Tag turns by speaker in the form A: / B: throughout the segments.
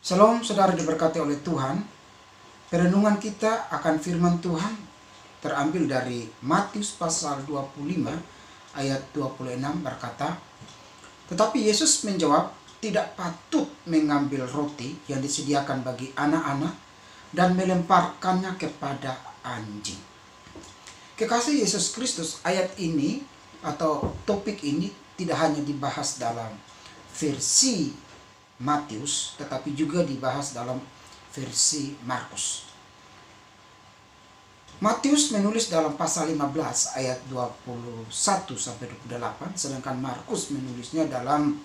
A: Shalom saudara diberkati oleh Tuhan. Perenungan kita akan firman Tuhan terambil dari Matius pasal 25 ayat 26 berkata, "Tetapi Yesus menjawab, tidak patut mengambil roti yang disediakan bagi anak-anak dan melemparkannya kepada anjing." Kekasih Yesus Kristus, ayat ini atau topik ini tidak hanya dibahas dalam versi Matius, tetapi juga dibahas dalam versi Markus. Matius menulis dalam pasal 15 ayat 21 sampai 28, sedangkan Markus menulisnya dalam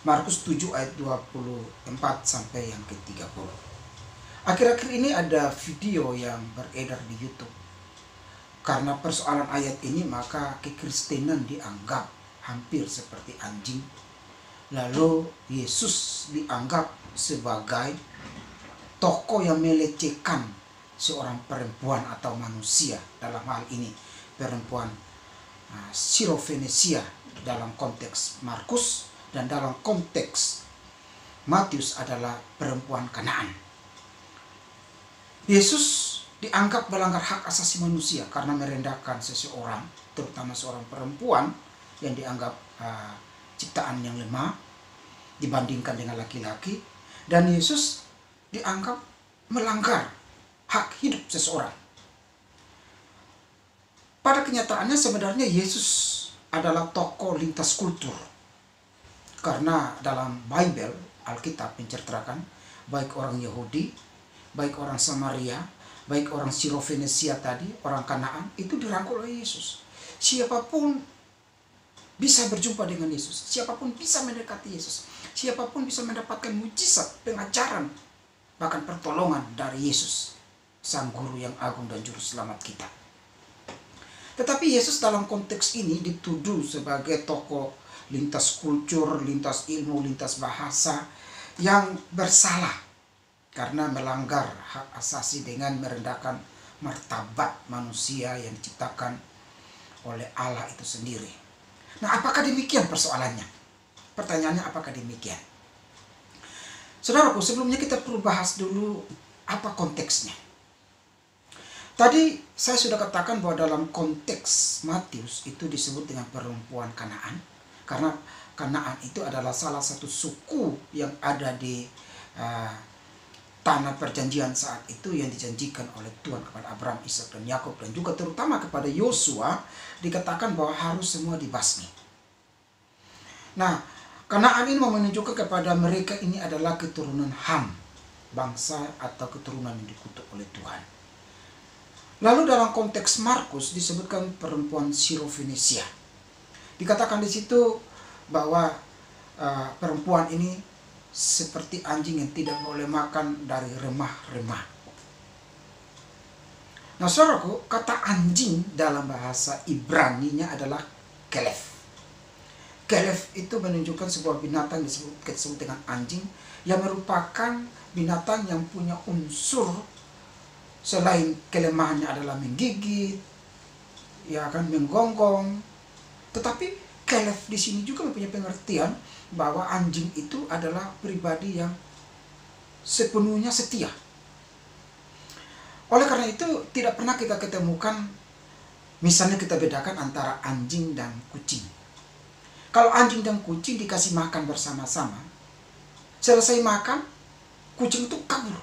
A: Markus 7 ayat 24 sampai yang ke-30. Akhir-akhir ini ada video yang beredar di YouTube. Karena persoalan ayat ini, maka kekristenan dianggap hampir seperti anjing. Lalu Yesus dianggap sebagai tokoh yang melecehkan seorang perempuan atau manusia, dalam hal ini perempuan Sirofenesia dalam konteks Markus, dan dalam konteks Matius adalah perempuan Kanaan. Yesus dianggap melanggar hak asasi manusia karena merendahkan seseorang, terutama seorang perempuan yang dianggap ciptaan yang lemah dibandingkan dengan laki-laki, dan Yesus dianggap melanggar hak hidup seseorang. Pada kenyataannya sebenarnya Yesus adalah tokoh lintas kultur, karena dalam Bible, Alkitab menceritakan baik orang Yahudi, baik orang Samaria, baik orang Sirofenesia tadi, orang Kanaan, itu dirangkul oleh Yesus. Siapapun bisa berjumpa dengan Yesus, siapapun bisa mendekati Yesus, siapapun bisa mendapatkan mujizat, pengajaran, bahkan pertolongan dari Yesus, Sang Guru yang agung dan Juru Selamat kita. Tetapi Yesus dalam konteks ini dituduh sebagai tokoh lintas kultur, lintas ilmu, lintas bahasa yang bersalah karena melanggar hak asasi dengan merendahkan martabat manusia yang diciptakan oleh Allah itu sendiri. Nah, apakah demikian persoalannya? Pertanyaannya, apakah demikian? Saudaraku, sebelumnya kita perlu bahas dulu apa konteksnya. Tadi saya sudah katakan bahwa dalam konteks Matius itu disebut dengan perempuan Kanaan, karena Kanaan itu adalah salah satu suku yang ada di tanah perjanjian saat itu yang dijanjikan oleh Tuhan kepada Abraham, Ishak, dan Yakub, dan juga terutama kepada Yosua, dikatakan bahwa harus semua dibasmi. Nah, Kanaan ini mau menunjukkan kepada mereka ini adalah keturunan Ham, bangsa atau keturunan yang dikutuk oleh Tuhan. Lalu dalam konteks Markus disebutkan perempuan Sirofenesia. Dikatakan di situ bahwa perempuan ini seperti anjing yang tidak boleh makan dari remah-remah. Nah, saudaraku, kata anjing dalam bahasa Ibrani-nya adalah kelef. Kelef itu menunjukkan sebuah binatang disebut dengan anjing, yang merupakan binatang yang punya unsur selain kelemahannya adalah menggigit, ya kan, menggonggong. Tetapi kelef di sini juga mempunyai pengertian bahwa anjing itu adalah pribadi yang sepenuhnya setia. Oleh karena itu tidak pernah kita ketemukan, misalnya kita bedakan antara anjing dan kucing. Kalau anjing dan kucing dikasih makan bersama-sama, selesai makan, kucing itu kabur.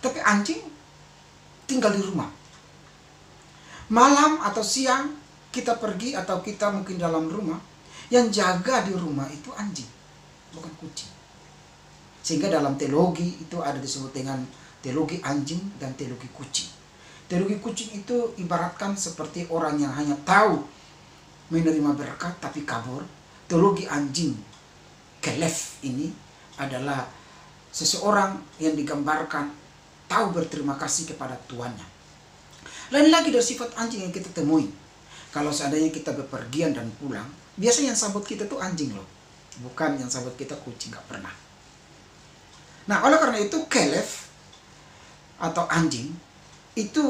A: Tapi anjing tinggal di rumah. Malam atau siang kita pergi atau kita mungkin dalam rumah, yang jaga di rumah itu anjing, bukan kucing. Sehingga dalam teologi itu ada disebut dengan teologi anjing dan teologi kucing. Teologi kucing itu ibaratkan seperti orang yang hanya tahu menerima berkat tapi kabur. Teologi anjing, kelef, ini adalah seseorang yang digambarkan tahu berterima kasih kepada tuannya. Lain lagi dari sifat anjing yang kita temui. Kalau seandainya kita bepergian dan pulang, biasanya yang sambut kita tuh anjing loh, bukan yang sambut kita kucing, gak pernah. Nah, oleh karena itu kelef atau anjing itu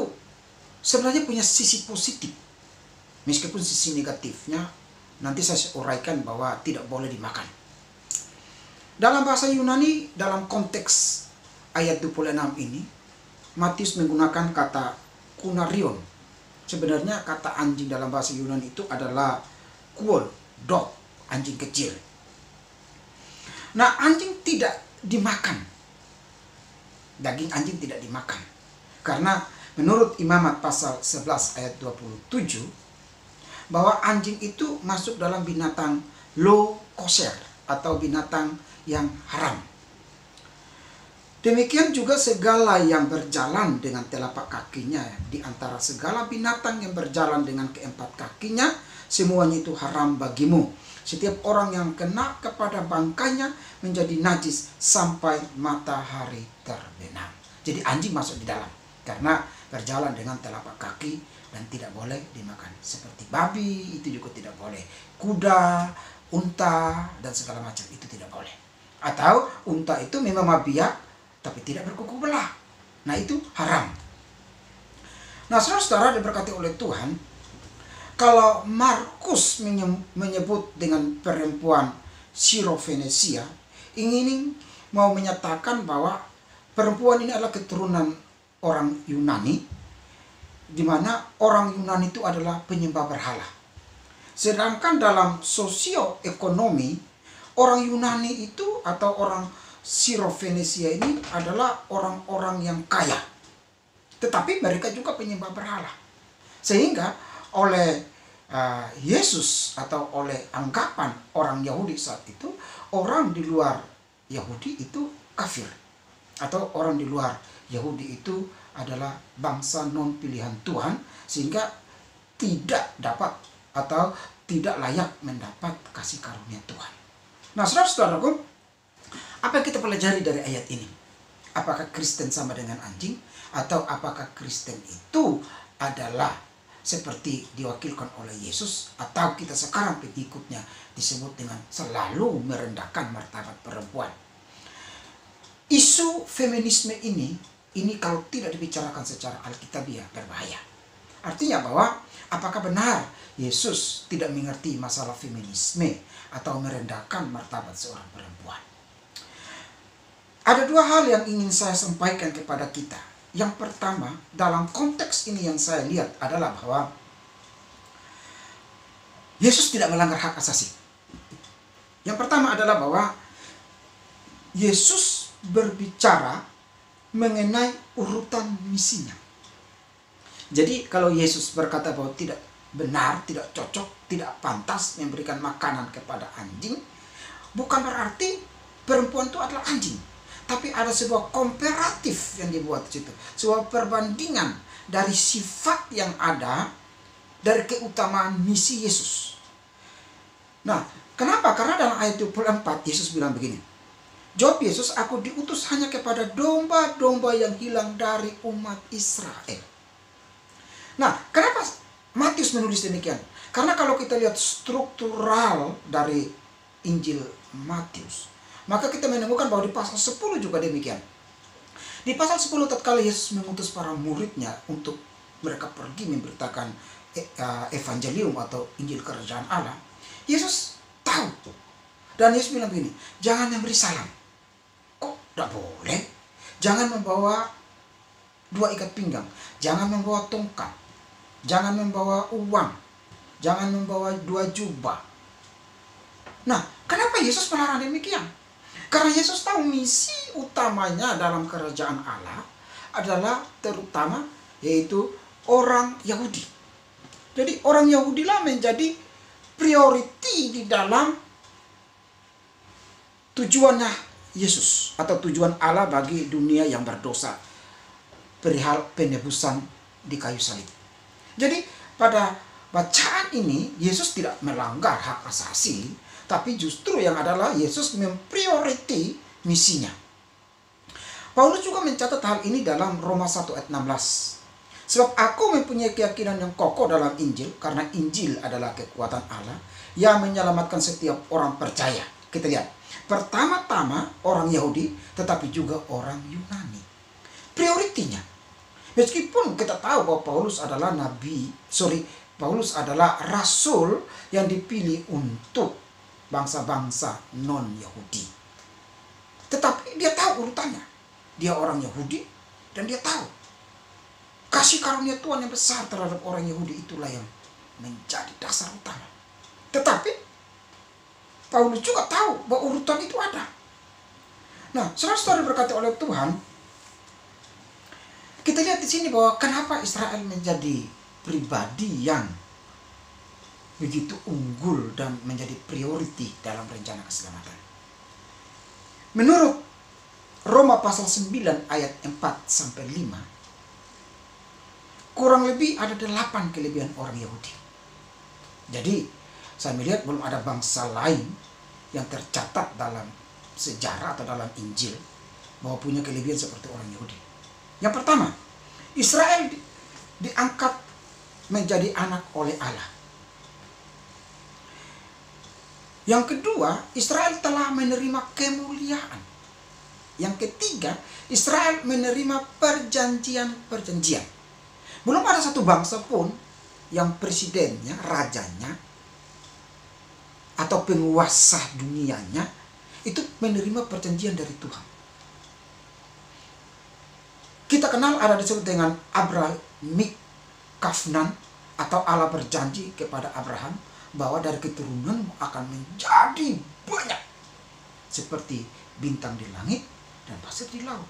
A: sebenarnya punya sisi positif, meskipun sisi negatifnya nanti saya uraikan bahwa tidak boleh dimakan. Dalam bahasa Yunani, dalam konteks ayat 26 ini, Matius menggunakan kata kunarion. Sebenarnya kata anjing dalam bahasa Yunani itu adalah kuol, dog, anjing kecil. Nah, anjing tidak dimakan. Daging anjing tidak dimakan. Karena menurut Imamat pasal 11 ayat 27, bahwa anjing itu masuk dalam binatang lo kosher atau binatang yang haram. Demikian juga segala yang berjalan dengan telapak kakinya, di antara segala binatang yang berjalan dengan keempat kakinya, semuanya itu haram bagimu. Setiap orang yang kena kepada bangkainya menjadi najis sampai matahari terbenam. Jadi anjing masuk di dalam karena berjalan dengan telapak kaki dan tidak boleh dimakan. Seperti babi itu juga tidak boleh. Kuda, unta, dan segala macam itu tidak boleh. Atau unta itu memang mabiak tapi tidak berkuku belah. Nah, itu haram. Nah, saudara-saudara diberkati oleh Tuhan, kalau Markus menyebut dengan perempuan Sirofenesia, ini mau menyatakan bahwa perempuan ini adalah keturunan orang Yunani, di mana orang Yunani itu adalah penyembah berhala. Sedangkan dalam sosioekonomi, orang Yunani itu atau orang Sirofenesia ini adalah orang-orang yang kaya. Tetapi mereka juga penyembah berhala. Sehingga oleh Yesus atau oleh anggapan orang Yahudi saat itu, orang di luar Yahudi itu kafir. Atau orang di luar Yahudi itu adalah bangsa non pilihan Tuhan, sehingga tidak dapat atau tidak layak mendapat kasih karunia Tuhan. Nah, saudara-saudaraku, apa yang kita pelajari dari ayat ini? Apakah Kristen sama dengan anjing? Atau apakah Kristen itu adalah seperti diwakilkan oleh Yesus? Atau kita sekarang pengikutnya disebut dengan selalu merendahkan martabat perempuan? Isu feminisme ini kalau tidak dibicarakan secara alkitabiah berbahaya. Artinya bahwa apakah benar Yesus tidak mengerti masalah feminisme atau merendahkan martabat seorang perempuan? Ada dua hal yang ingin saya sampaikan kepada kita. Yang pertama, dalam konteks ini yang saya lihat adalah bahwa Yesus tidak melanggar hak asasi. Yang pertama adalah bahwa Yesus berbicara mengenai urutan misinya. Jadi kalau Yesus berkata bahwa tidak benar, tidak cocok, tidak pantas memberikan makanan kepada anjing, bukan berarti perempuan itu adalah anjing. Tapi ada sebuah komparatif yang dibuat di situ. Sebuah perbandingan dari sifat yang ada, dari keutamaan misi Yesus. Nah, kenapa? Karena dalam ayat 24 Yesus bilang begini. Jawab Yesus, aku diutus hanya kepada domba-domba yang hilang dari umat Israel. Nah, kenapa Matius menulis demikian? Karena kalau kita lihat struktural dari Injil Matius, maka kita menemukan bahwa di pasal 10 juga demikian. Di pasal 10 tatkala Yesus mengutus para muridnya untuk mereka pergi memberitakan evangelium atau Injil kerajaan Allah, Yesus tahu. Dan Yesus bilang begini, jangan memberi salam. Kok tidak boleh? Jangan membawa 2 ikat pinggang. Jangan membawa tongkat. Jangan membawa uang. Jangan membawa 2 jubah. Nah, kenapa Yesus melarang demikian? Karena Yesus tahu misi utamanya dalam kerajaan Allah adalah terutama yaitu orang Yahudi. Jadi orang Yahudilah menjadi priority di dalam tujuannya Yesus atau tujuan Allah bagi dunia yang berdosa, perihal penebusan di kayu salib. Jadi pada bacaan ini Yesus tidak melanggar hak asasi, tapi justru yang adalah Yesus memprioriti misinya. Paulus juga mencatat hal ini dalam Roma 1 ayat 16. Sebab aku mempunyai keyakinan yang kokoh dalam Injil, karena Injil adalah kekuatan Allah yang menyelamatkan setiap orang percaya. Kita lihat, pertama-tama orang Yahudi, tetapi juga orang Yunani. Prioritinya. Meskipun kita tahu bahwa Paulus adalah Paulus adalah rasul yang dipilih untuk bangsa-bangsa non-Yahudi. Tetapi dia tahu urutannya. Dia orang Yahudi dan dia tahu kasih karunia Tuhan yang besar terhadap orang Yahudi itulah yang menjadi dasar utama. Tetapi Paulus juga tahu bahwa urutan itu ada. Nah, saudara-saudara berkati oleh Tuhan, kita lihat di sini bahwa kenapa Israel menjadi pribadi yang begitu unggul dan menjadi priority dalam rencana keselamatan. Menurut Roma pasal 9 ayat 4 sampai 5, kurang lebih ada 8 kelebihan orang Yahudi. Jadi, saya melihat belum ada bangsa lain yang tercatat dalam sejarah atau dalam Injil bahwa punya kelebihan seperti orang Yahudi. Yang pertama, Israel diangkat menjadi anak oleh Allah. Yang kedua, Israel telah menerima kemuliaan. Yang ketiga, Israel menerima perjanjian-perjanjian. Belum ada satu bangsa pun yang presidennya, rajanya, atau penguasa dunianya itu menerima perjanjian dari Tuhan. Kita kenal ada disebut dengan Abrahamic Covenant, atau Allah berjanji kepada Abraham bahwa dari keturunanmu akan menjadi banyak seperti bintang di langit dan pasir di laut.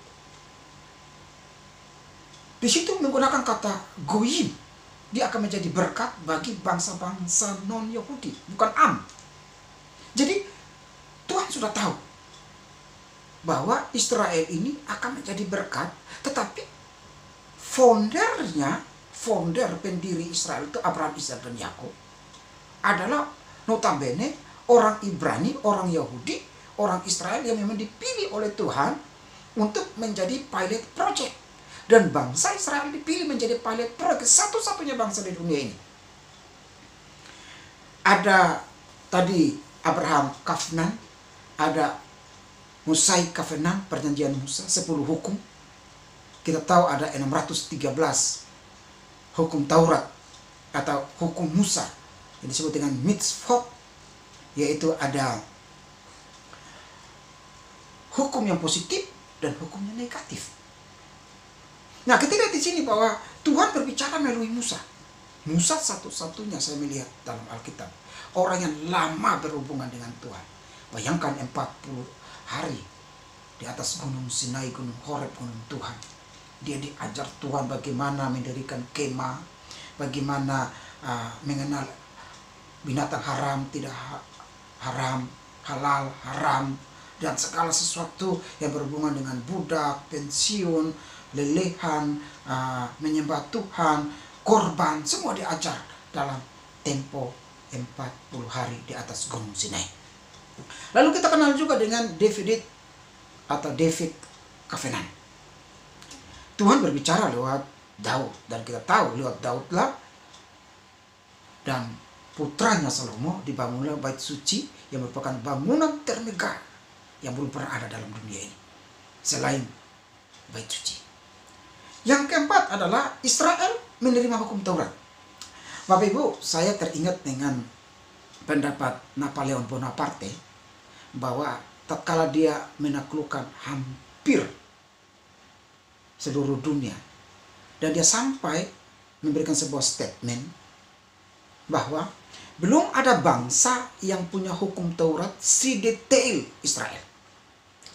A: Di situ menggunakan kata goyim, dia akan menjadi berkat bagi bangsa-bangsa non-Yahudi, bukan Am. Jadi Tuhan sudah tahu bahwa Israel ini akan menjadi berkat, tetapi founder pendiri Israel itu Abraham, Ishak dan Yakub adalah notabene orang Ibrani, orang Yahudi, orang Israel yang memang dipilih oleh Tuhan untuk menjadi pilot project. Dan bangsa Israel dipilih menjadi pilot project, satu-satunya bangsa di dunia ini. Ada tadi Abraham Covenant, ada Musai Covenant, perjanjian Musa, 10 hukum. Kita tahu ada 613 hukum Taurat atau hukum Musa yang disebut dengan mitzvot, yaitu ada hukum yang positif dan hukum yang negatif. Nah, kita lihat di sini bahwa Tuhan berbicara melalui Musa. Musa satu-satunya saya melihat dalam Alkitab orang yang lama berhubungan dengan Tuhan. Bayangkan 40 hari di atas gunung Sinai, gunung Horeb, gunung Tuhan. Dia diajar Tuhan bagaimana mendirikan kemah, bagaimana mengenal binatang haram, tidak haram, halal, haram, dan segala sesuatu yang berhubungan dengan budak, pensiun, lelehan, menyembah Tuhan, korban, semua diajar dalam tempo 40 hari di atas gunung Sinai. Lalu kita kenal juga dengan David atau David Covenant. Tuhan berbicara lewat Daud, dan kita tahu lewat Daudlah dan putranya Salomo dibangunlah bait suci yang merupakan bangunan termegah yang belum pernah ada dalam dunia ini selain bait suci. Yang keempat adalah Israel menerima hukum Taurat. Bapak Ibu, saya teringat dengan pendapat Napoleon Bonaparte bahwa tatkala dia menaklukkan hampir seluruh dunia dan dia sampai memberikan sebuah statement bahwa belum ada bangsa yang punya hukum Taurat sedetail Israel.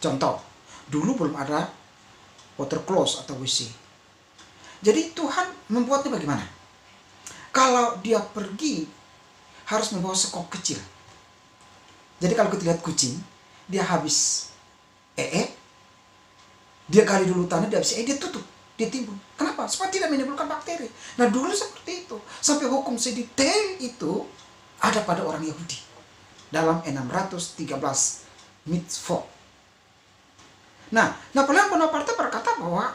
A: Contoh, dulu belum ada water closet atau WC. Jadi Tuhan membuatnya bagaimana? Kalau dia pergi harus membawa sekop kecil. Jadi kalau kita lihat kucing, dia habis dia gali dulu tanah, dia habis dia tutup, dia timbun. Kenapa? Supaya tidak menimbulkan bakteri. Nah dulu seperti itu. Sampai hukum sedetail itu ada pada orang Yahudi dalam 613 mitzvot. Nah, Napoleon Bonaparte berkata bahwa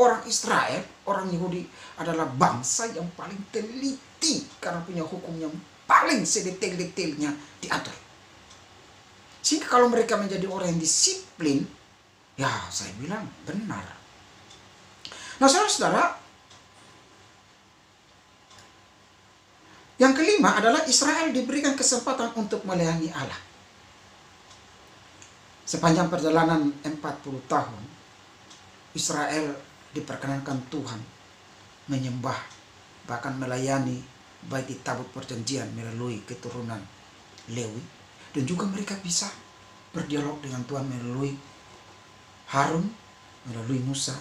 A: orang Israel, orang Yahudi adalah bangsa yang paling teliti karena punya hukum yang paling sedetail-detailnya diatur. Sehingga kalau mereka menjadi orang yang disiplin, ya saya bilang benar. Nah saudara-saudara, yang kelima adalah Israel diberikan kesempatan untuk melayani Allah. Sepanjang perjalanan 40 tahun, Israel diperkenankan Tuhan menyembah, bahkan melayani baik di tabut perjanjian melalui keturunan Lewi, dan juga mereka bisa berdialog dengan Tuhan melalui Harun, melalui Musa,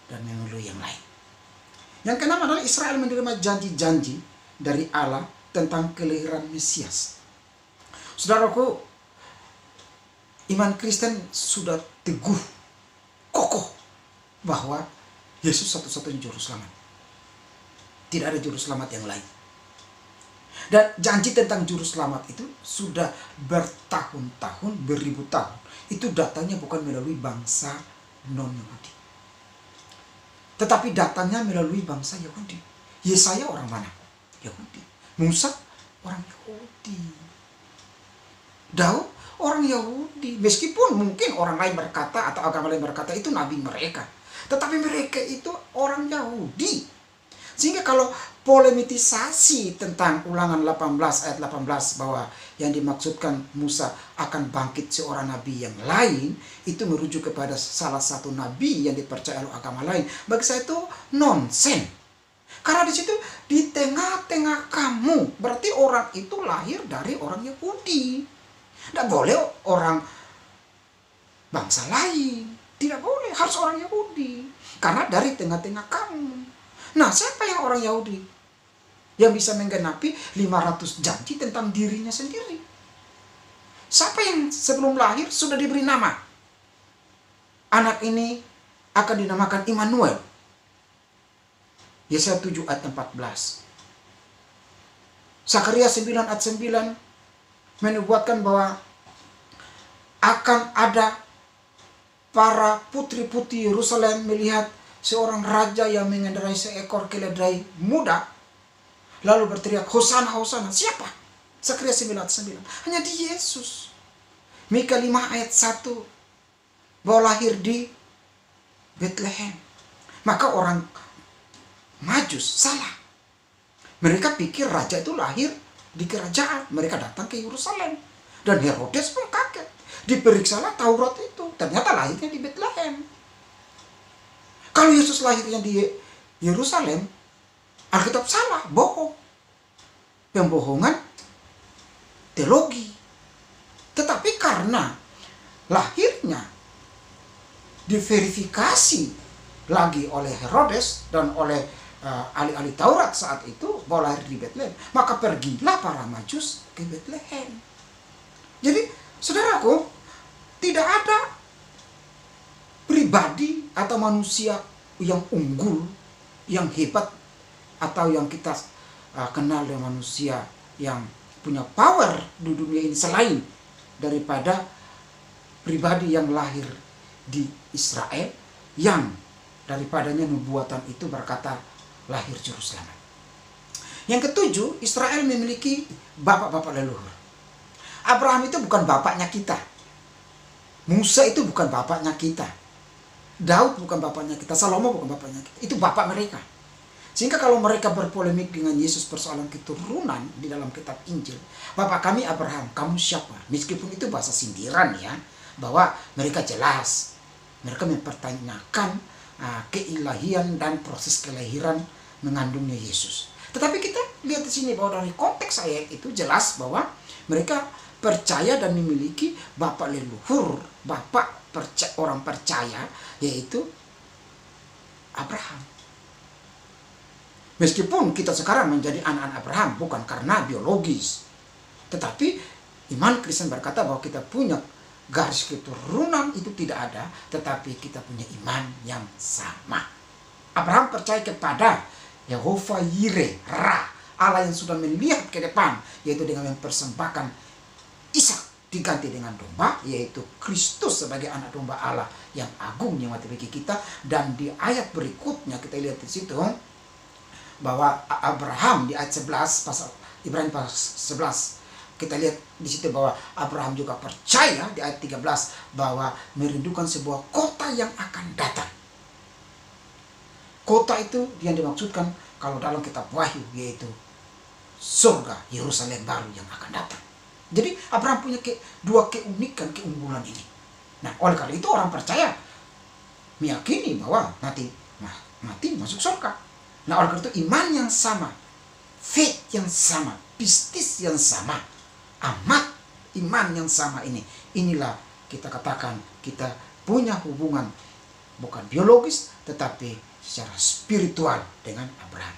A: dan melalui yang lain. Yang keenam adalah Israel menerima janji-janji dari Allah tentang kelahiran Mesias. Saudaraku, iman Kristen sudah teguh, kokoh bahwa Yesus satu-satunya juru selamat. Tidak ada juru selamat yang lain. Dan janji tentang juru selamat itu sudah bertahun-tahun, beribu tahun. Itu datangnya bukan melalui bangsa non-Yahudi, tetapi datangnya melalui bangsa Yahudi. Yesaya orang mana? Yahudi. Musa orang Yahudi. Daud orang Yahudi. Meskipun mungkin orang lain berkata atau agama lain berkata itu nabi mereka, tetapi mereka itu orang Yahudi. Sehingga kalau polemitisasi tentang Ulangan 18 ayat 18 bahwa yang dimaksudkan Musa akan bangkit seorang nabi yang lain, itu merujuk kepada salah satu nabi yang dipercaya oleh agama lain. Bagi saya itu nonsen. Karena di situ di tengah-tengah kamu, berarti orang itu lahir dari orang Yahudi. Tidak boleh orang bangsa lain, tidak boleh, harus orang Yahudi. Karena dari tengah-tengah kamu. Nah, siapa yang orang Yahudi yang bisa menggenapi 500 janji tentang dirinya sendiri? Siapa yang sebelum lahir sudah diberi nama? Anak ini akan dinamakan Immanuel. Yesaya 7 ayat 14. Zakaria 9 ayat 9 menubuatkan bahwa akan ada para putri-putri Yerusalem melihat seorang raja yang mengendarai seekor keledai muda, lalu berteriak, Hosana, Hosana. Siapa? Zakaria 9 ayat 9. Hanya di Yesus. Mika 5 ayat 1 bahwa lahir di Bethlehem. Maka orang Majus salah. Mereka pikir raja itu lahir di kerajaan. Mereka datang ke Yerusalem. Dan Herodes pun kaget. Diperiksalah Taurat itu. Ternyata lahirnya di Bethlehem. Kalau Yesus lahirnya di Yerusalem, Alkitab salah, bohong. Pembohongan teologi. Tetapi karena lahirnya diverifikasi lagi oleh Herodes dan oleh ahli-ahli Taurat saat itu bahwa lahir di Bethlehem, maka pergilah para Majus ke Bethlehem. Jadi, saudaraku, tidak ada pribadi atau manusia yang unggul, yang hebat, atau yang kita kenal dengan manusia yang punya power di dunia ini selain daripada pribadi yang lahir di Israel, yang daripadanya nubuatan itu berkata lahir juru selamat. Yang ketujuh, Israel memiliki bapak-bapak leluhur. Abraham itu bukan bapaknya kita. Musa itu bukan bapaknya kita. Daud bukan bapaknya kita. Salomo bukan bapaknya kita. Itu bapak mereka. Sehingga kalau mereka berpolemik dengan Yesus persoalan keturunan di dalam kitab Injil, bapak kami Abraham, kamu siapa? Meskipun itu bahasa sindiran ya, bahwa mereka jelas. Mereka mempertanyakan keilahian dan proses kelahiran mengandungnya Yesus. Tetapi kita lihat di sini bahwa dari konteks ayat itu jelas bahwa mereka percaya dan memiliki bapak leluhur, orang percaya, yaitu Abraham. Meskipun kita sekarang menjadi anak-anak Abraham bukan karena biologis, tetapi iman Kristen berkata bahwa kita punya garis keturunan itu tidak ada, tetapi kita punya iman yang sama. Abraham percaya kepada Yehova Yireh, Ra, Allah yang sudah melihat ke depan, yaitu dengan mempersembahkan Ishak diganti dengan domba, yaitu Kristus sebagai anak domba Allah yang agung yang mati bagi kita. Dan di ayat berikutnya kita lihat di situ bahwa Abraham di ayat 11 pasal Ibrani pasal 11, kita lihat di situ bahwa Abraham juga percaya di ayat 13 bahwa merindukan sebuah kota yang akan datang. Kota itu yang dimaksudkan kalau dalam kitab Wahyu yaitu surga Yerusalem baru yang akan datang. Jadi Abraham punya dua keunikan, keunggulan ini. Nah, oleh karena itu orang percaya meyakini bahwa nanti mati masuk surga. Nah, oleh karena itu iman yang sama, faith yang sama, pistis yang sama, amat iman yang sama inilah kita katakan kita punya hubungan bukan biologis tetapi secara spiritual dengan Abraham.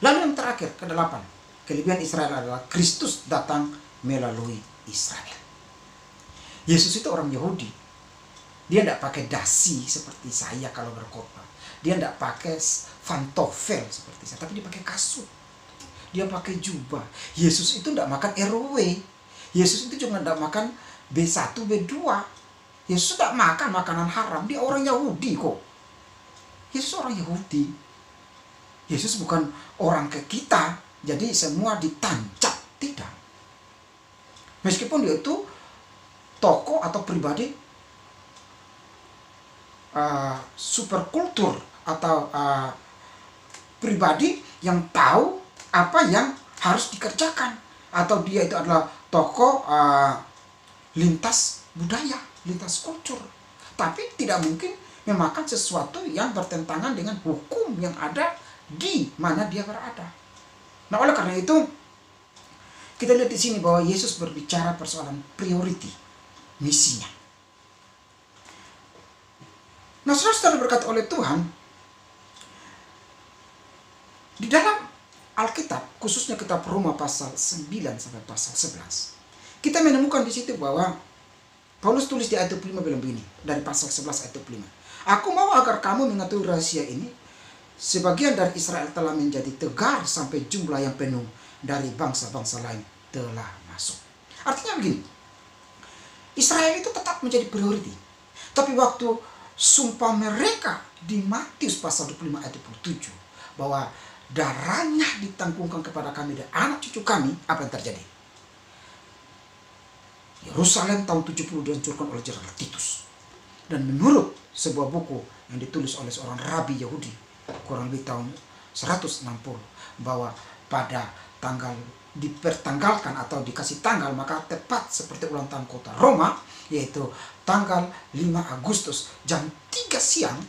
A: Lalu yang terakhir, ke-8, kelebihan Israel adalah Kristus datang melalui Israel. Yesus itu orang Yahudi. Dia tidak pakai dasi seperti saya kalau berkhotbah. Dia tidak pakai pantofel seperti saya, tapi dia pakai kasut. Dia pakai jubah. Yesus itu tidak makan RW. Yesus itu juga tidak makan B1, B2. Yesus tidak makan makanan haram. Dia orang Yahudi kok. Yesus orang Yahudi. Yesus bukan orang ke kita. Jadi semua ditancap. Tidak. Meskipun dia itu tokoh atau pribadi superkultur atau pribadi yang tahu apa yang harus dikerjakan, atau dia itu adalah tokoh lintas budaya, lintas kultur, tapi tidak mungkin memakan sesuatu yang bertentangan dengan hukum yang ada di mana dia berada. Nah, oleh karena itu kita lihat di sini bahwa Yesus berbicara persoalan priority, misinya. Nah, saudara berkata oleh Tuhan, di dalam Alkitab, khususnya kitab Roma pasal 9 sampai pasal 11, kita menemukan di situ bahwa Paulus tulis di ayat 25 bilang begini, dari pasal 11 ayat 25. Aku mau agar kamu mengetahui rahasia ini, sebagian dari Israel telah menjadi tegar sampai jumlah yang penuh dari bangsa-bangsa lain telah masuk. Artinya begini, Israel itu tetap menjadi priority. Tapi waktu sumpah mereka di Matius pasal 25 ayat 27 bahwa darahnya ditanggungkan kepada kami dan anak cucu kami, apa yang terjadi? Yerusalem tahun 70 dihancurkan oleh Jenderal Titus. Dan menurut sebuah buku yang ditulis oleh seorang rabi Yahudi kurang lebih tahun 160, bahwa pada tanggal dipertanggalkan atau dikasih tanggal, maka tepat seperti ulang tahun kota Roma, yaitu tanggal 5 Agustus jam 3 siang,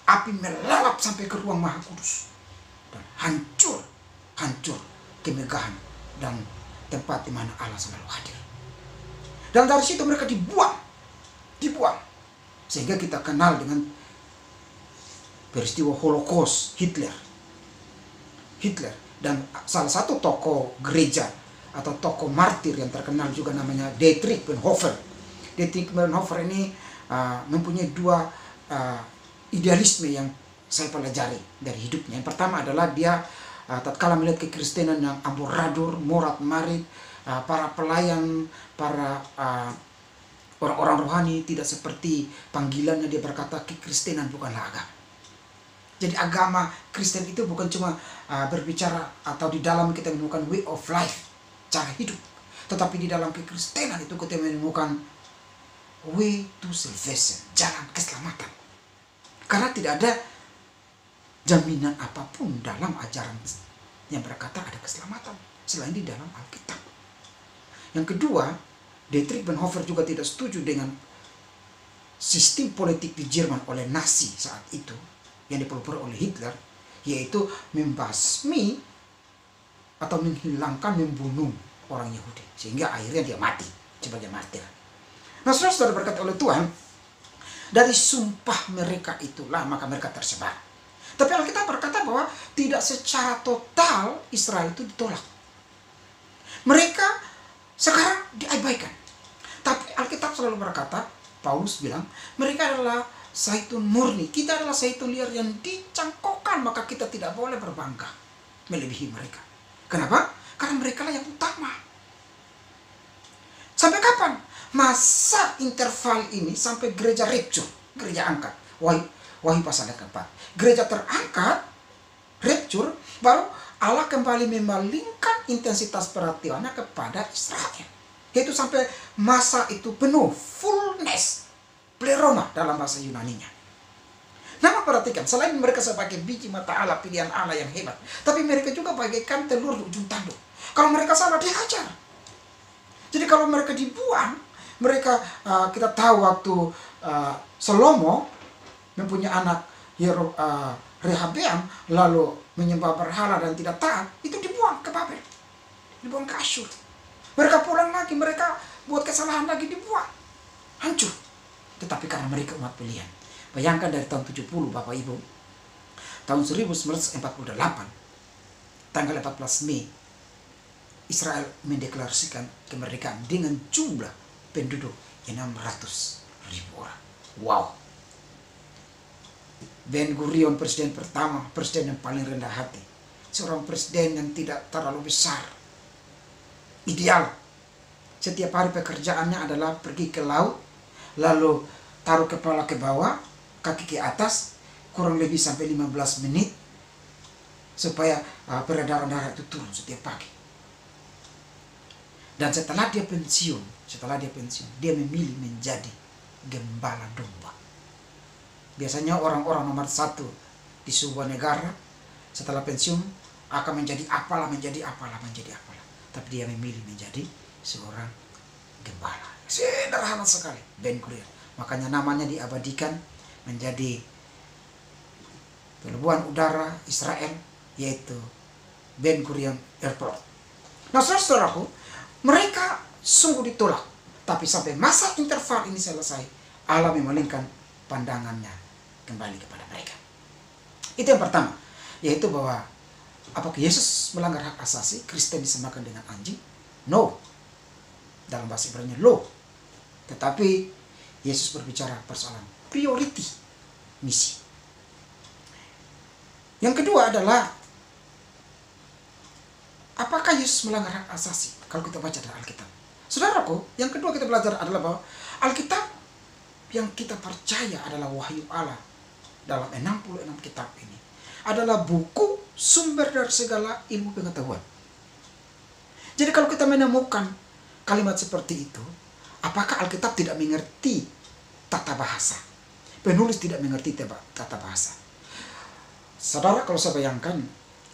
A: api melalap sampai ke ruang Maha Kudus dan hancur kemegahan dan tempat di mana Allah selalu hadir. Dan dari situ mereka dibuang, sehingga kita kenal dengan peristiwa Holocaust, Hitler. Dan salah satu tokoh gereja atau tokoh martir yang terkenal juga namanya Dietrich Bonhoeffer. Dietrich Bonhoeffer ini mempunyai dua idealisme yang saya pelajari dari hidupnya. Yang pertama adalah dia tatkala melihat kekristenan yang amburadul, morat-marit, para pelayan, para orang-orang rohani tidak seperti panggilannya, dia berkata kekristenan bukanlah agama. Jadi agama Kristen itu bukan cuma berbicara atau di dalam kita menemukan way of life, cara hidup. Tetapi di dalam kekristenan itu kita menemukan way to salvation, jalan keselamatan. Karena tidak ada jaminan apapun dalam ajaran yang berkata ada keselamatan selain di dalam Alkitab. Yang kedua, Dietrich Bonhoeffer juga tidak setuju dengan sistem politik di Jerman oleh Nazi saat itu, yang dipelopori oleh Hitler, yaitu membasmi atau menghilangkan, membunuh orang Yahudi, sehingga akhirnya dia mati sebagai martir. Nah, saudara berkata oleh Tuhan, dari sumpah mereka itulah maka mereka tersebar. Tapi Alkitab berkata bahwa tidak secara total Israel itu ditolak. Mereka sekarang diabaikan. Tapi Alkitab selalu berkata, Paulus bilang, mereka adalah zaitun murni, kita adalah zaitun liar yang dicangkokkan, maka kita tidak boleh berbangga melebihi mereka. Kenapa? Karena mereka lah yang utama. Sampai kapan? Masa interval ini sampai gereja rapture, gereja angkat. Wahyu pasal yang keempat. Gereja terangkat, rapture, baru Allah kembali memalingkan intensitas perhatiannya kepada Israel. Yaitu sampai masa itu penuh, fullness, pleroma dalam bahasa Yunaninya. Nah, perhatikan, selain mereka sebagai biji mata Allah, pilihan Allah yang hebat, tapi mereka juga bagaikan telur di ujung tanduk. Kalau mereka salah, dihajar. Jadi kalau mereka dibuang, Mereka kita tahu waktu Salomo mempunyai anak Rehabeam lalu menyembah berhala dan tidak taat, itu dibuang ke Babel, dibuang ke Asyur. Mereka pulang lagi, mereka buat kesalahan lagi, dibuang, hancur. Tetapi karena mereka umat pilihan. Bayangkan dari tahun 70 Bapak Ibu, tahun 1948, tanggal 14 Mei, Israel mendeklarasikan kemerdekaan dengan jumlah penduduk 600.000 orang. Wow. Ben Gurion presiden pertama, presiden yang paling rendah hati. Seorang presiden yang tidak terlalu besar. Ideal. Setiap hari pekerjaannya adalah pergi ke laut, lalu taruh kepala ke bawah, kaki ke atas, kurang lebih sampai 15 menit, supaya peredaran darah itu turun setiap pagi. Dan setelah dia pensiun, dia memilih menjadi gembala domba. Biasanya orang-orang nomor 1 di sebuah negara setelah pensiun akan menjadi apalah. Tapi dia memilih menjadi seorang gembala. Sederhana sekali, Ben Gurion. Makanya namanya diabadikan menjadi pelabuhan udara Israel, yaitu Ben Gurion Airport. Nah, saudaraku, mereka sungguh ditolak. Tapi sampai masa interval ini selesai, Allah memalingkan pandangannya kembali kepada mereka. Itu yang pertama, yaitu bahwa apakah Yesus melanggar hak asasi, Kristen disamakan dengan anjing? No. Dalam bahasa Ibrani, lo. Tetapi Yesus berbicara persoalan priority, misi. Yang kedua adalah, apakah Yesus melanggar hak asasi? Kalau kita baca dari Alkitab. Saudaraku, yang kedua kita belajar adalah bahwa Alkitab yang kita percaya adalah wahyu Allah dalam 66 kitab ini adalah buku sumber dari segala ilmu pengetahuan. Jadi kalau kita menemukan kalimat seperti itu, apakah Alkitab tidak mengerti tata bahasa? Penulis tidak mengerti tata bahasa. Saudara, kalau saya bayangkan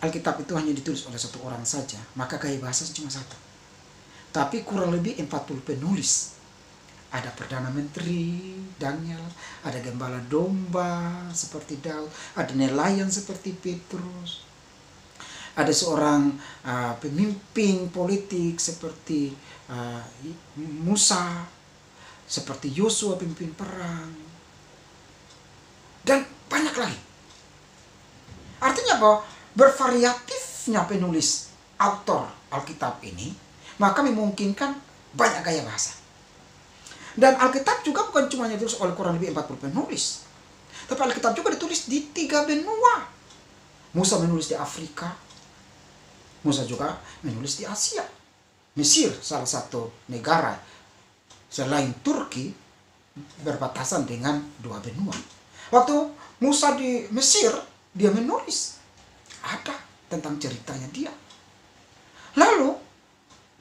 A: Alkitab itu hanya ditulis oleh satu orang saja, maka gaya bahasa cuma satu. Tapi kurang lebih 40 penulis. Ada Perdana Menteri Daniel, ada gembala domba seperti Daud, ada nelayan seperti Petrus, ada seorang pemimpin politik seperti Musa, seperti Yosua pemimpin perang, dan banyak lagi. Artinya bahwa bervariatifnya penulis autor Alkitab ini, maka memungkinkan banyak gaya bahasa. Dan Alkitab juga bukan cuma ditulis oleh kurang lebih 40 penulis, tapi Alkitab juga ditulis di 3 benua. Musa menulis di Afrika, Musa juga menulis di Asia. Mesir, salah satu negara selain Turki, berbatasan dengan 2 benua. Waktu Musa di Mesir, dia menulis ada tentang ceritanya dia. Lalu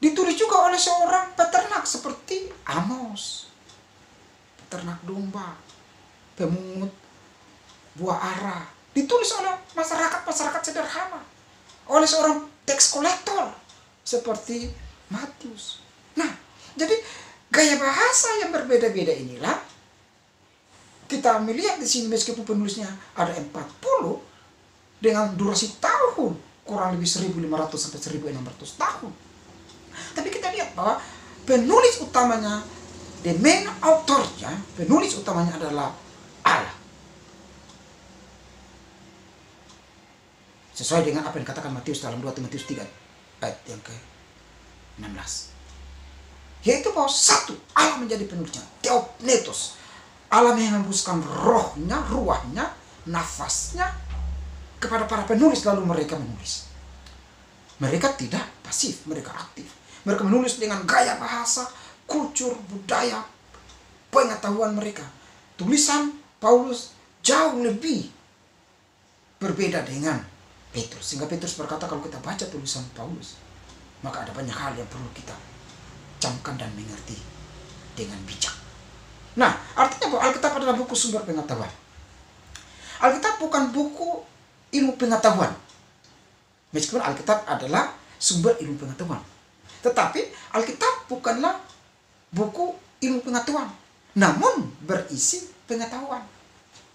A: ditulis juga oleh seorang peternak seperti Amos, peternak domba, pemungut buah ara. Ditulis oleh masyarakat sederhana, oleh seorang tax collector seperti Matius. Nah, jadi gaya bahasa yang berbeda-beda inilah kita melihat di sini, meskipun penulisnya ada 40 dengan durasi tahun kurang lebih 1500 sampai 1600 tahun. Tapi kita lihat bahwa penulis utamanya, the main authornya, penulis utamanya adalah Allah. Sesuai dengan apa yang dikatakan Matius dalam 2 Timotius 3 ayat yang ke-16. Yaitu bahwa satu, Allah menjadi penulisnya, Theopnetos. Allah menghembuskan rohnya, ruahnya, nafasnya kepada para penulis, lalu mereka menulis. Mereka tidak pasif, mereka aktif. Mereka menulis dengan gaya bahasa, kultur, budaya, pengetahuan mereka. Tulisan Paulus jauh lebih berbeda dengan Petrus. Sehingga Petrus berkata, kalau kita baca tulisan Paulus, maka ada banyak hal yang perlu kita camkan dan mengerti dengan bijak. Nah, artinya bahwa Alkitab adalah buku sumber pengetahuan. Alkitab bukan buku ilmu pengetahuan. Meskipun Alkitab adalah sumber ilmu pengetahuan. Tetapi Alkitab bukanlah buku ilmu pengetahuan, namun berisi pengetahuan.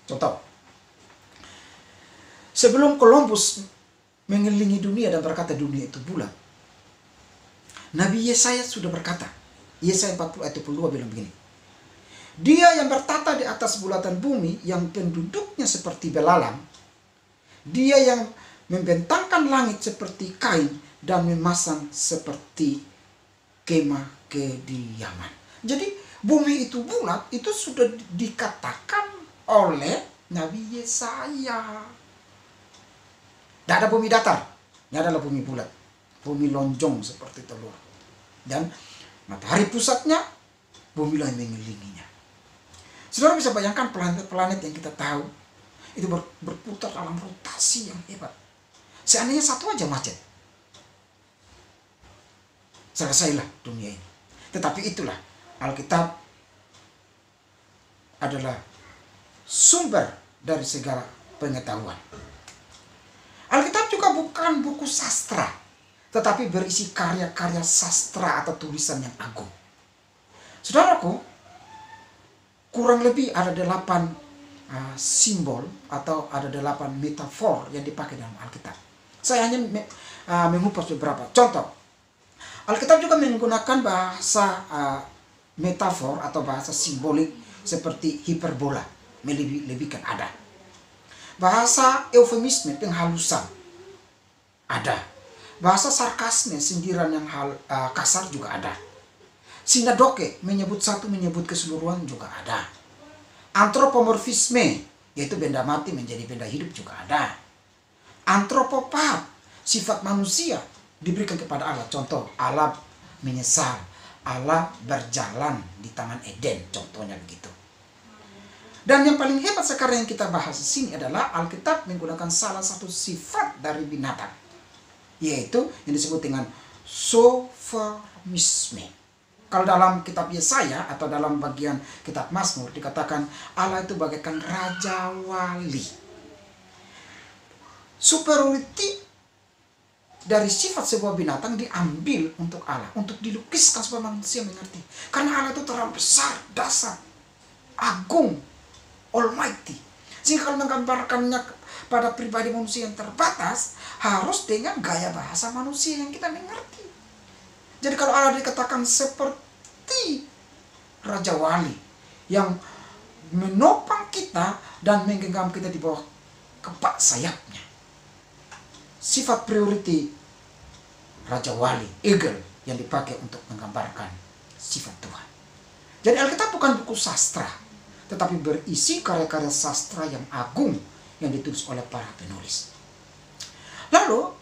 A: Contoh, sebelum Columbus mengelilingi dunia dan berkata dunia itu bulat, Nabi Yesaya sudah berkata, Yesaya 40 ayat 22 bilang begini, Dia yang bertata di atas bulatan bumi, yang penduduknya seperti belalang, Dia yang membentangkan langit seperti kain dan memasang seperti kemah kediaman. Jadi bumi itu bulat, itu sudah dikatakan oleh Nabi Yesaya. Tidak ada bumi datar, ini adalah bumi bulat, bumi lonjong seperti telur. Dan matahari pusatnya, bumi lain mengelilinginya. Saudara bisa bayangkan planet-planet yang kita tahu itu berputar dalam rotasi yang hebat. Seandainya satu aja macet, selesailah dunia ini. Tetapi itulah, Alkitab adalah sumber dari segala pengetahuan. Alkitab juga bukan buku sastra, tetapi berisi karya-karya sastra atau tulisan yang agung. Saudaraku, kurang lebih ada 8 simbol atau ada 8 metafor yang dipakai dalam Alkitab. Saya hanya mengupas beberapa. Contoh, Alkitab juga menggunakan bahasa metafor atau bahasa simbolik seperti hiperbola, melebih-lebihkan ada. Bahasa eufemisme, penghalusan, ada. Bahasa sarkasme, sindiran yang kasar juga ada. Sinadoke, menyebut satu, menyebut keseluruhan juga ada. Antropomorfisme, yaitu benda mati menjadi benda hidup juga ada. Antropopat, sifat manusia diberikan kepada Allah. Contoh, Allah menyesal, Allah berjalan di Taman Eden, contohnya begitu. Dan yang paling hebat sekarang yang kita bahas di sini adalah Alkitab menggunakan salah satu sifat dari binatang, yaitu yang disebut dengan soformisme. Kalau dalam kitab Yesaya atau dalam bagian kitab Mazmur dikatakan Allah itu bagaikan Raja Wali. Superiority dari sifat sebuah binatang diambil untuk Allah, untuk dilukiskan supaya manusia mengerti. Karena Allah itu terlalu besar, dasar, agung, almighty. Sehingga kalau menggambarkannya pada pribadi manusia yang terbatas, harus dengan gaya bahasa manusia yang kita mengerti. Jadi kalau Allah dikatakan seperti Raja Wali yang menopang kita dan menggenggam kita di bawah kepak sayapnya. Sifat priority Raja Wali, eagle, yang dipakai untuk menggambarkan sifat Tuhan. Jadi Alkitab bukan buku sastra, tetapi berisi karya-karya sastra yang agung yang ditulis oleh para penulis. Lalu,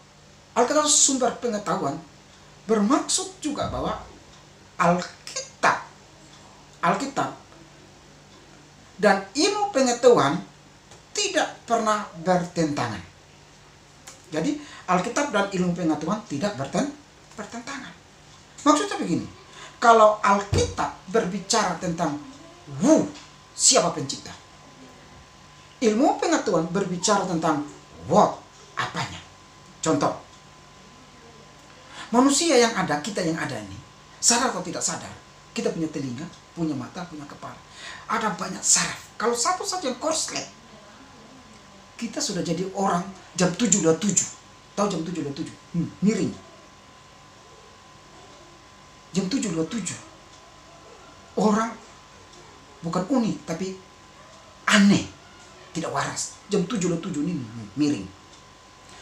A: Alkitab sumber pengetahuan bermaksud juga bahwa Alkitab dan ilmu pengetahuan tidak pernah bertentangan. Jadi Alkitab dan ilmu pengetahuan tidak bertentangan. Maksudnya begini, kalau Alkitab berbicara tentang who, siapa pencipta, ilmu pengetahuan berbicara tentang what, apanya. Contoh, manusia yang ada, kita yang ada ini, sadar atau tidak sadar, kita punya telinga, punya mata, punya kepala. Ada banyak saraf. Kalau satu saja yang korslet, kita sudah jadi orang jam 7:27. Tahu jam 7:27? Miring. Jam 7:27. Orang bukan unik, tapi aneh. Tidak waras. Jam 7:27 ini miring.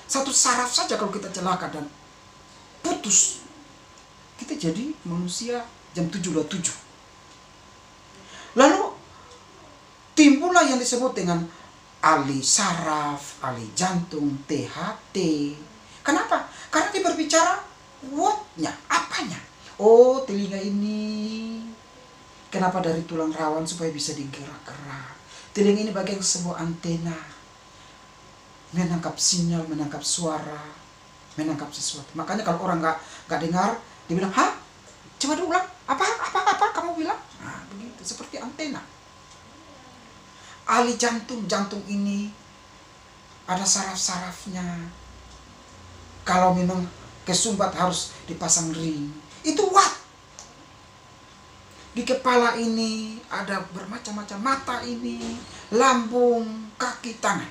A: Satu saraf saja kalau kita celaka dan putus, kita jadi manusia jam 7:27. Lalu timbullah yang disebut dengan ahli saraf, ahli jantung, THT. Kenapa? Karena dia berbicara what-nya, apanya. Oh, telinga ini kenapa dari tulang rawan supaya bisa digerak-gerak. Telinga ini bagian sebuah antena, menangkap sinyal, menangkap suara, menangkap sesuatu. Makanya kalau orang nggak dengar, dia bilang, "Hah? Coba diulang. Apa kamu bilang?" Nah, begitu, seperti antena. Ahli jantung ini ada saraf-sarafnya. Kalau memang kesumbat harus dipasang ring. Itu what? Di kepala ini ada bermacam-macam, mata ini, lambung, kaki, tangan.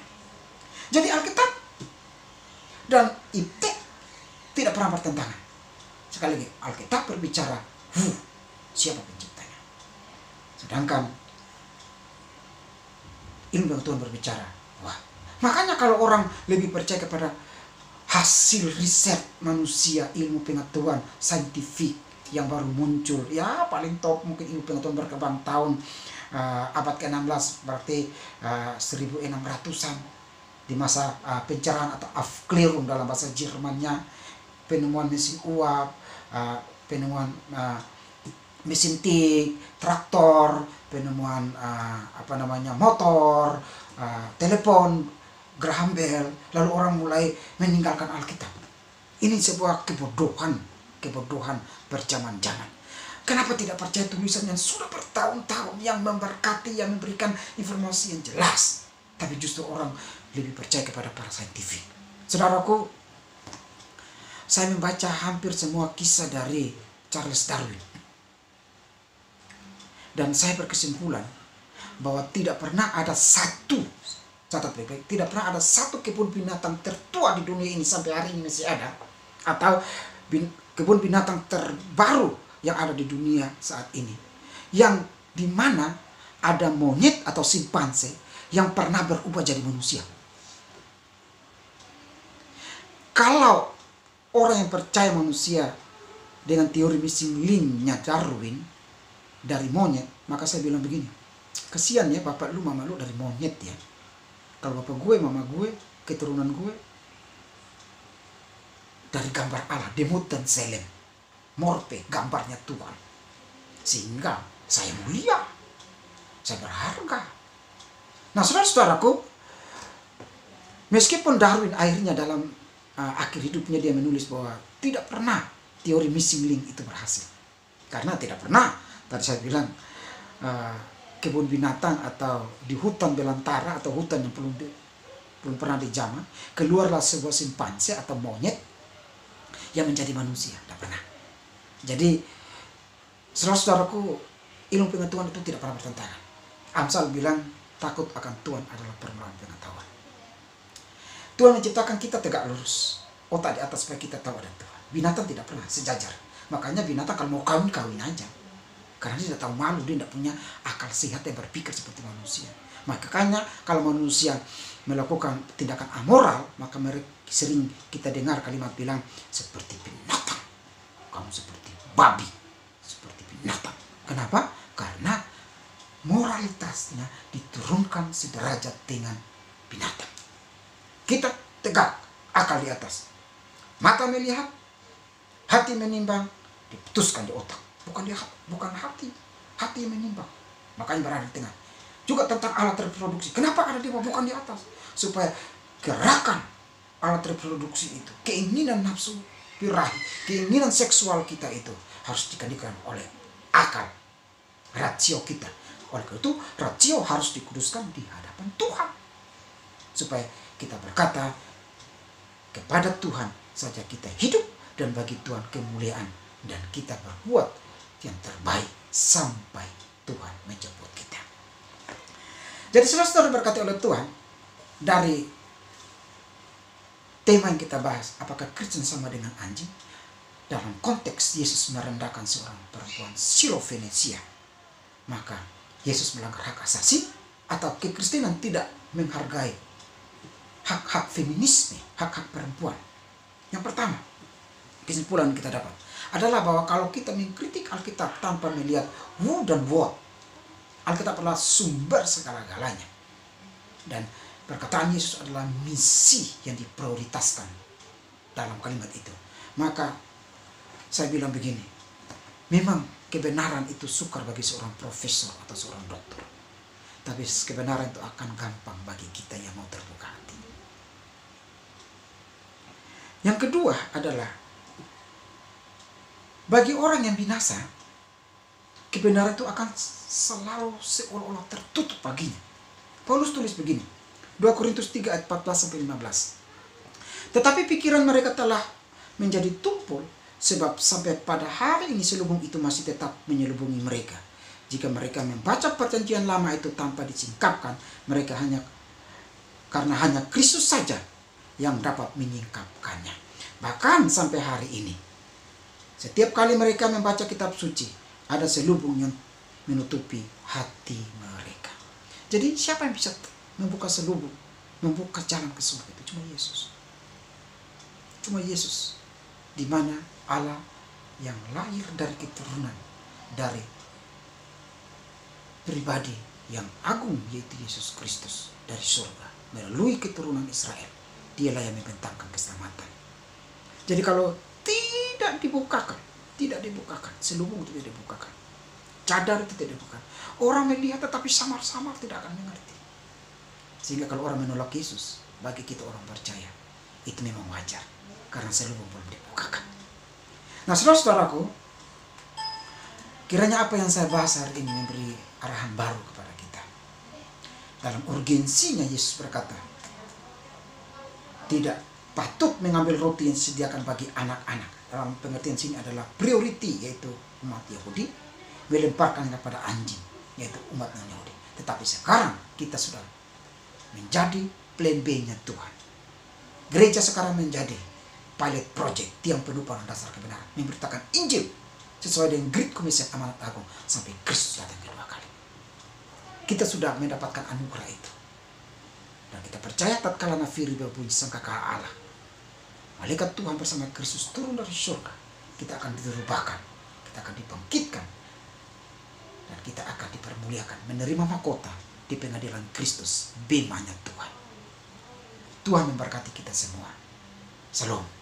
A: Jadi Alkitab dan Iptek tidak pernah bertentangan. Sekali lagi, Alkitab berbicara, siapa penciptanya. Sedangkan ilmu pengetahuan berbicara, makanya kalau orang lebih percaya kepada hasil riset manusia, ilmu pengetahuan saintifik yang baru muncul, ya paling top mungkin ilmu pengetahuan berkembang tahun abad ke-16, berarti 1600-an, di masa pencerahan atau Aufklärung dalam bahasa Jermannya, penemuan mesin uap, penemuan mesin tik, traktor, penemuan motor, telepon, Graham Bell, lalu orang mulai meninggalkan Alkitab. Ini sebuah kebodohan berjaman-jaman. Kenapa tidak percaya tulisan yang sudah bertahun-tahun, yang memberkati, yang memberikan informasi yang jelas, tapi justru orang lebih percaya kepada para saintifik. Saudaraku, saya membaca hampir semua kisah dari Charles Darwin, dan saya berkesimpulan bahwa tidak pernah ada satu, catat baik-baik, tidak pernah ada satu kebun binatang tertua di dunia ini sampai hari ini masih ada, atau kebun binatang terbaru yang ada di dunia saat ini, yang dimana ada monyet atau simpanse yang pernah berubah jadi manusia. Kalau orang yang percaya manusia dengan teori missing link-nya Darwin dari monyet, maka saya bilang begini, kesian ya bapak lu mama lu dari monyet ya. Kalau bapak gue, mama gue, keturunan gue dari gambar Allah, Demut dan Selem, Morpe, gambarnya Tuhan. Sehingga saya mulia, saya berharga. Nah saudara-saudaraku, meskipun Darwin akhirnya dalam akhir hidupnya dia menulis bahwa tidak pernah teori missing link itu berhasil. Karena tidak pernah, tadi saya bilang, kebun binatang atau di hutan belantara atau hutan yang belum pernah dijamah, keluarlah sebuah simpanse atau monyet yang menjadi manusia. Tidak pernah. Jadi saudara-saudaraku, ilmu pengetahuan itu tidak pernah bertentangan. Amsal bilang takut akan Tuhan adalah permulaan pengetahuan. Tuhan menciptakan kita tegak lurus, otak di atas supaya kita tahu ada Tuhan. Binatang tidak pernah sejajar. Makanya binatang kalau mau kawin aja. Karena dia tidak tahu malu, dia tidak punya akal sehat yang berpikir seperti manusia. Makanya kalau manusia melakukan tindakan amoral, maka mereka sering kita dengar kalimat bilang, seperti binatang. Kamu seperti babi, seperti binatang. Kenapa? Karena moralitasnya diturunkan sederajat dengan binatang. Kita tegak, akal di atas. Mata melihat, hati menimbang, diputuskan di otak. Bukan hati yang menimbang. Makanya berada di tengah. Juga tentang alat reproduksi. Kenapa ada di bawah, bukan di atas? Supaya gerakan alat reproduksi itu, keinginan nafsu birahi, keinginan seksual kita itu harus dikendalikan oleh akal, rasio kita. Oleh karena itu, rasio harus dikuduskan di hadapan Tuhan. Supaya kita berkata, kepada Tuhan saja kita hidup, dan bagi Tuhan kemuliaan, dan kita berbuat yang terbaik sampai Tuhan menjemput kita. Jadi saudara-saudara berkati oleh Tuhan, dari tema yang kita bahas, apakah Kristen sama dengan anjing? Dalam konteks Yesus merendahkan seorang perempuan Siro-Venesia, maka Yesus melanggar hak asasi, atau kekristenan tidak menghargai hak-hak feminisme, hak-hak perempuan. Yang pertama, kesimpulan kita dapat adalah bahwa kalau kita mengkritik Alkitab tanpa melihat who dan what, Alkitab adalah sumber segala-galanya. Dan perkataan Yesus adalah misi yang diprioritaskan dalam kalimat itu. Maka saya bilang begini, memang kebenaran itu sukar bagi seorang profesor atau seorang dokter. Tapi kebenaran itu akan gampang bagi kita yang mau terbuka hati. Yang kedua adalah, bagi orang yang binasa, kebenaran itu akan selalu seolah-olah tertutup baginya. Paulus tulis begini, 2 Korintus 3 ayat 14-15. Tetapi pikiran mereka telah menjadi tumpul, sebab sampai pada hari ini selubung itu masih tetap menyelubungi mereka. Jika mereka membaca perjanjian lama itu tanpa disingkapkan, mereka karena hanya Kristus saja yang dapat menyingkapkannya. Bahkan sampai hari ini, setiap kali mereka membaca kitab suci, ada selubung yang menutupi hati mereka. Jadi siapa yang bisa membuka selubung, membuka jalan ke surga itu? Cuma Yesus. Cuma Yesus. Di mana Allah yang lahir dari keturunan dari pribadi yang agung, yaitu Yesus Kristus dari surga melalui keturunan Israel. Dialah yang membentangkan keselamatan. Jadi kalau tidak dibukakan, selubung itu tidak dibukakan, cadar itu tidak dibukakan, orang melihat tetapi samar-samar tidak akan mengerti. Sehingga kalau orang menolak Yesus, bagi kita orang percaya, itu memang wajar, karena selubung belum dibukakan. Nah, saudara-saudaraku, kiranya apa yang saya bahas hari ini memberi arahan baru kepada kita. Dalam urgensinya Yesus berkata, tidak patut mengambil roti yang disediakan bagi anak-anak. Dalam pengertian sini adalah priority, yaitu umat Yahudi, melemparkannya kepada anjing, yaitu umat non-Yahudi. Tetapi sekarang kita sudah menjadi plan B-nya Tuhan. Gereja sekarang menjadi pilot project, tiang penuh pada dasar kebenaran, memberitakan Injil sesuai dengan Great Commission amanat agung sampai Kristus datang kedua kali. Kita sudah mendapatkan anugerah itu. Dan kita percaya tatkala nafiri berbunyi sangkakala Allah, malaikat Tuhan bersama Kristus turun dari surga, kita akan dirubahkan, kita akan dibangkitkan, dan kita akan dipermuliakan, menerima mahkota di pengadilan Kristus, bemanya Tuhan. Tuhan memberkati kita semua. Salam.